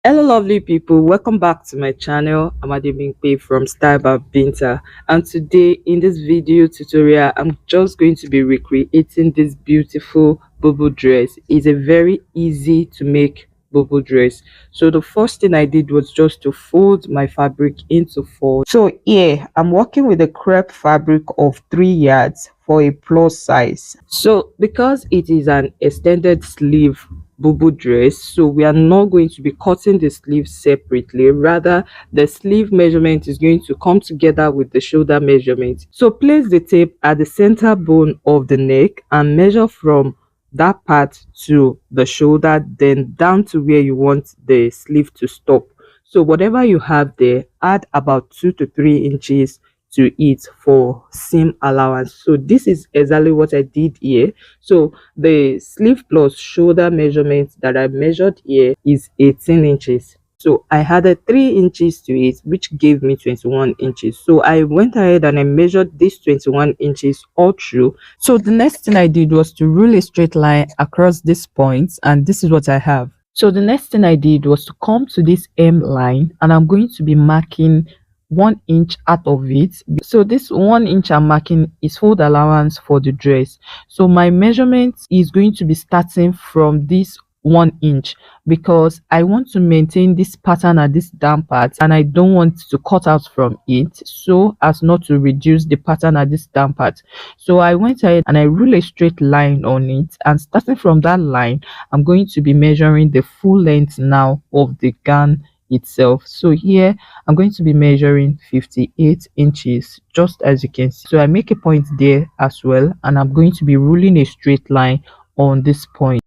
Hello lovely people, welcome back to my channel. I'm Adebimpe from Style by Binta, and today in this video tutorial I'm just going to be recreating this beautiful Bubu dress. It's a very easy to make Bubu dress. So the first thing I did was just to fold my fabric into four. So here I'm working with a crepe fabric of 3 yards for a plus size. So because it is an extended sleeve Bubu dress, so we are not going to be cutting the sleeve separately, rather the sleeve measurement is going to come together with the shoulder measurement. So place the tape at the center bone of the neck and measure from that part to the shoulder, then down to where you want the sleeve to stop. So whatever you have there, add about 2 to 3 inches to it for seam allowance. So this is exactly what I did here. So the sleeve plus shoulder measurement that I measured here is 18 inches. So I added 3 inches to it, which gave me 21 inches. So I went ahead and I measured this 21 inches all through. So the next thing I did was to rule a straight line across these points, and this is what I have. So the next thing I did was to come to this hem line, and I'm going to be marking 1 inch out of it. So this 1 inch I'm marking is fold allowance for the dress. So my measurement is going to be starting from this 1 inch because I want to maintain this pattern at this down part, and I don't want to cut out from it so as not to reduce the pattern at this down part. So I went ahead and I ruled a straight line on it, and starting from that line I'm going to be measuring the full length now of the gown itself. So here I'm going to be measuring 58 inches, just as you can see. So I make a point there as well, and I'm going to be ruling a straight line on this point.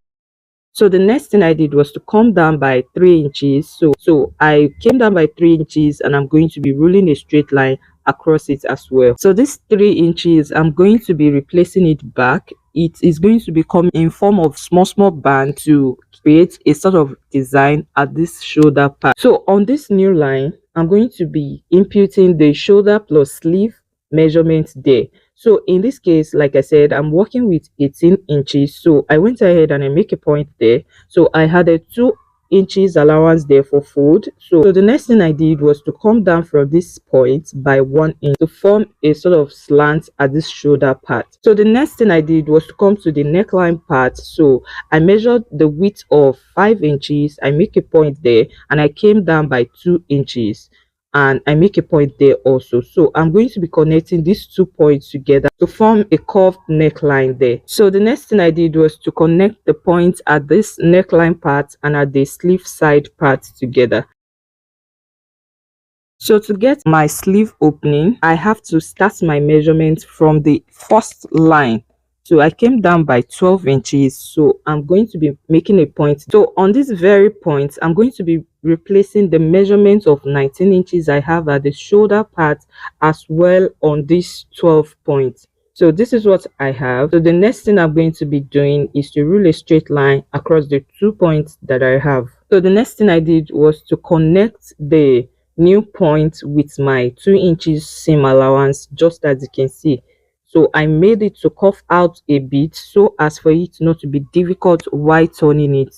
So the next thing I did was to come down by 3 inches. So I came down by 3 inches, and I'm going to be ruling a straight line across it as well. So this 3 inches, I'm going to be replacing it back. It is going to become in form of small band to create a sort of design at this shoulder part. So on this new line, I'm going to be imputing the shoulder plus sleeve measurement there. So in this case, like I said, I'm working with 18 inches. So I went ahead and I make a point there. So I had a 2 inches allowance there for fold. So the next thing I did was to come down from this point by 1 inch to form a sort of slant at this shoulder part. So the next thing I did was to come to the neckline part. So I measured the width of 5 inches. I make a point there, and I came down by 2 inches, and I make a point there also. So I'm going to be connecting these 2 points together to form a curved neckline there. So the next thing I did was to connect the points at this neckline part and at the sleeve side part together. So to get my sleeve opening, I have to start my measurement from the first line. So I came down by 12 inches. So I'm going to be making a point. So on this very point, I'm going to be replacing the measurement of 19 inches I have at the shoulder part as well on this 12 point. So this is what I have. So the next thing I'm going to be doing is to rule a straight line across the 2 points that I have. So the next thing I did was to connect the new point with my 2 inches seam allowance, just as you can see. So I made it to curve out a bit so as for it not to be difficult while turning it.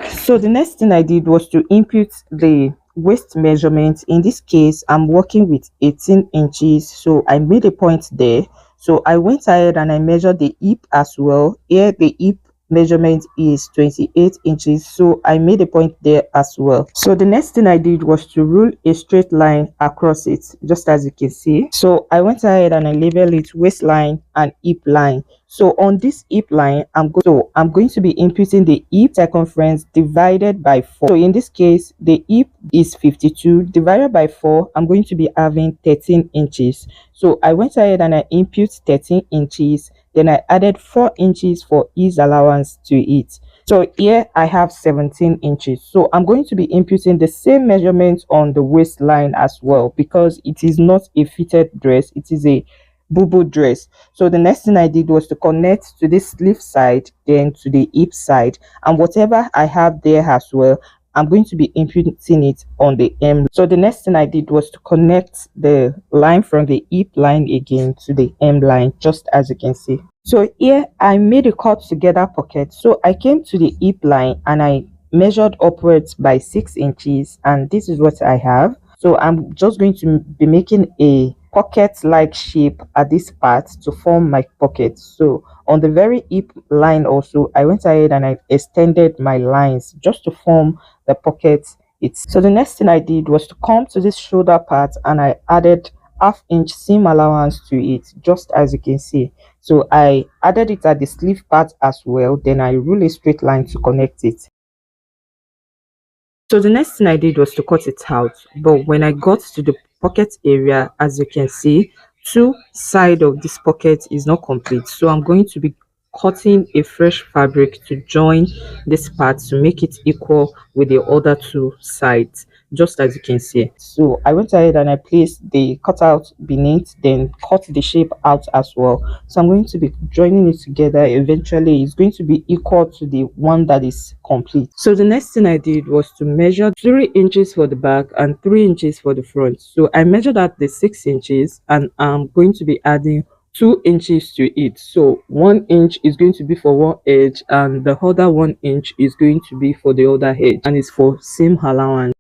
So the next thing I did was to input the waist measurement. In this case, I'm working with 18 inches. So I made a point there. So I went ahead and I measured the hip as well. Here the hip measurement is 28 inches, so I made a point there as well. So the next thing I did was to rule a straight line across it, just as you can see. So I went ahead and I labeled it waistline and hip line. So on this hip line, I'm going to be inputting the hip circumference divided by 4. So in this case, the hip is 52 divided by 4. I'm going to be having 13 inches. So I went ahead and I input 13 inches. Then I added 4 inches for ease allowance to it. So here I have 17 inches. So I'm going to be inputting the same measurement on the waistline as well, because it is not a fitted dress. It is a Bubu dress. So the next thing I did was to connect to the sleeve side, then to the hip side, and whatever I have there as well, I'm going to be inputting it on the hem. So the next thing I did was to connect the line from the hip line again to the hem line, just as you can see. So here I made a cut together pocket. So I came to the hip line and I measured upwards by 6 inches, and this is what I have. So I'm just going to be making a pocket like shape at this part to form my pocket. So on the very hip line also, I went ahead and I extended my lines just to form the pocket. So the next thing I did was to come to this shoulder part, and I added half-inch seam allowance to it, just as you can see. So I added it at the sleeve part as well, then I rule a straight line to connect it. So the next thing I did was to cut it out, but when I got to the pocket area, as you can see, two side of this pocket is not complete. So I'm going to be cutting a fresh fabric to join this part to make it equal with the other two sides, just as you can see. So I went ahead and I placed the cutout beneath, then cut the shape out as well. So I'm going to be joining it together. Eventually it's going to be equal to the one that is complete. So the next thing I did was to measure 3 inches for the back and 3 inches for the front. So I measured at the 6 inches, and I'm going to be adding 2 inches to it. So 1 inch is going to be for one edge, and the other 1 inch is going to be for the other edge, and it's for seam allowance.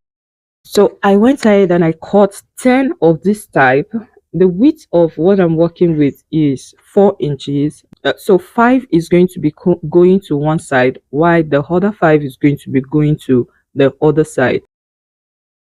So I went ahead and I cut 10 of this type. The width of what I'm working with is 4 inches. So 5 is going to be going to one side, while the other 5 is going to be going to the other side.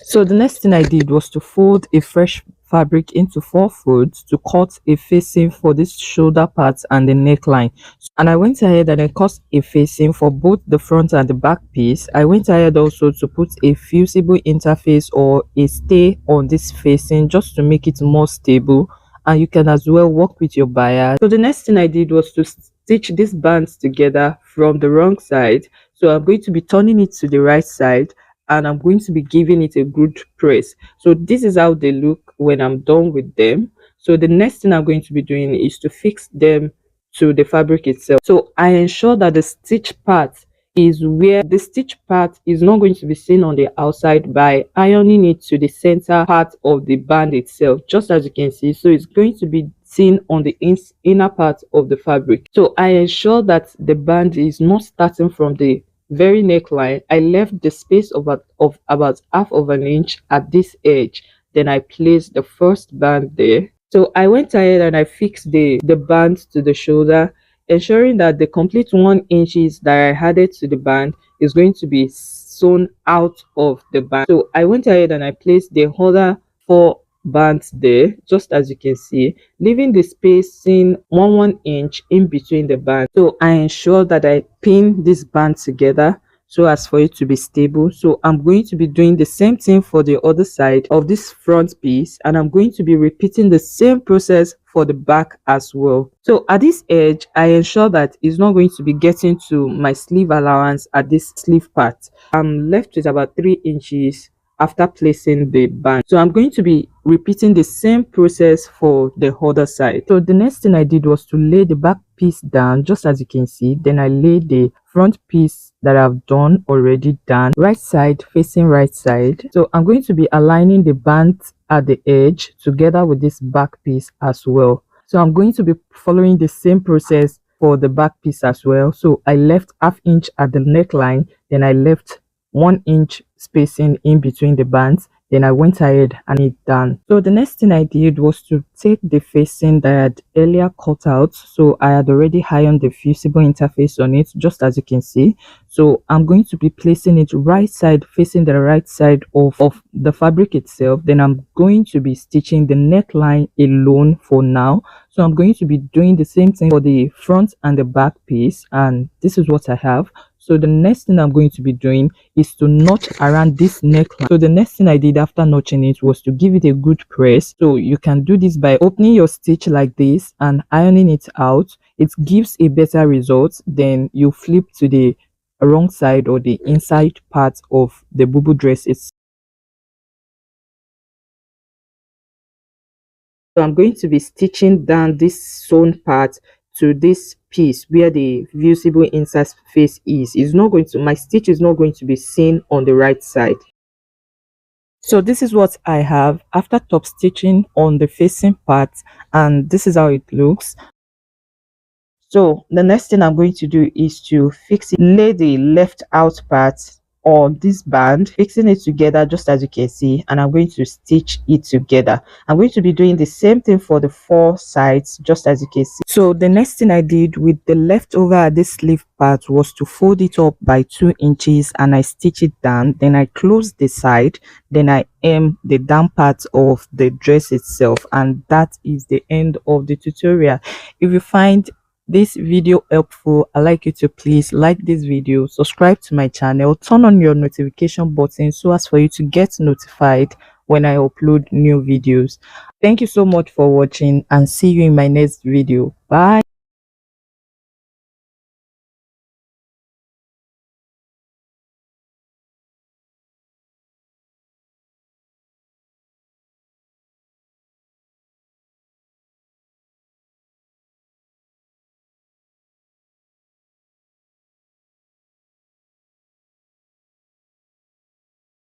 So the next thing I did was to fold a fresh fabric into 4 folds to cut a facing for this shoulder part and the neckline. And I went ahead and I cut a facing for both the front and the back piece. I went ahead also to put a fusible interface or a stay on this facing just to make it more stable, and you can as well work with your buyer. So the next thing I did was to stitch these bands together from the wrong side. So I'm going to be turning it to the right side, and I'm going to be giving it a good press. So this is how they look when I'm done with them. So the next thing I'm going to be doing is to fix them to the fabric itself. So I ensure that the stitch part is where the stitch part is not going to be seen on the outside by ironing it to the center part of the band itself, just as you can see. So it's going to be seen on the inner part of the fabric. So I ensure that the band is not starting from the very neckline. I left the space of about half of an inch at this edge, then I placed the first band there. So I went ahead and I fixed the band to the shoulder, ensuring that the complete 1 inches that I added to the band is going to be sewn out of the band. So I went ahead and I placed the other 4 bands there, just as you can see, leaving the spacing 1 inch in between the band. So I ensure that I pin this band together so as for it to be stable. So I'm going to be doing the same thing for the other side of this front piece, and I'm going to be repeating the same process for the back as well. So at this edge, I ensure that it's not going to be getting to my sleeve allowance at this sleeve part. I'm left with about 3 inches after placing the band. So I'm going to be repeating the same process for the other side. So the next thing I did was to lay the back piece down, just as you can see. Then I laid the front piece that I've done already down, right side facing right side. So I'm going to be aligning the band at the edge together with this back piece as well. So I'm going to be following the same process for the back piece as well. So I left half inch at the neckline, then I left 1 inch spacing in between the bands, then I went ahead and it done. So the next thing I did was to take the facing that I had earlier cut out. So I had already ironed the fusible interface on it, just as you can see. So I'm going to be placing it right side facing the right side of the fabric itself. Then I'm going to be stitching the neckline alone for now. So I'm going to be doing the same thing for the front and the back piece, and this is what I have. So the next thing I'm going to be doing is to notch around this neckline. So the next thing I did after notching it was to give it a good press. So you can do this by opening your stitch like this and ironing it out. It gives a better result. Then you flip to the wrong side or the inside part of the Bubu dress itself. So I'm going to be stitching down this sewn part to this piece where the visible inside face is. It's not going to, my stitch is not going to be seen on the right side. So this is what I have after top stitching on the facing part, and this is how it looks. So the next thing I'm going to do is to fix it, lay the left out part on this band, fixing it together just as you can see, and I'm going to stitch it together. I'm going to be doing the same thing for the four sides just as you can see. So the next thing I did with the leftover at this sleeve part was to fold it up by 2 inches and I stitch it down. Then I close the side, then I hem the down part of the dress itself, and that is the end of the tutorial. If you find this video helpful, I'd like you to please like this video, subscribe to my channel, turn on your notification button so as for you to get notified when I upload new videos. Thank you so much for watching and see you in my next video. Bye.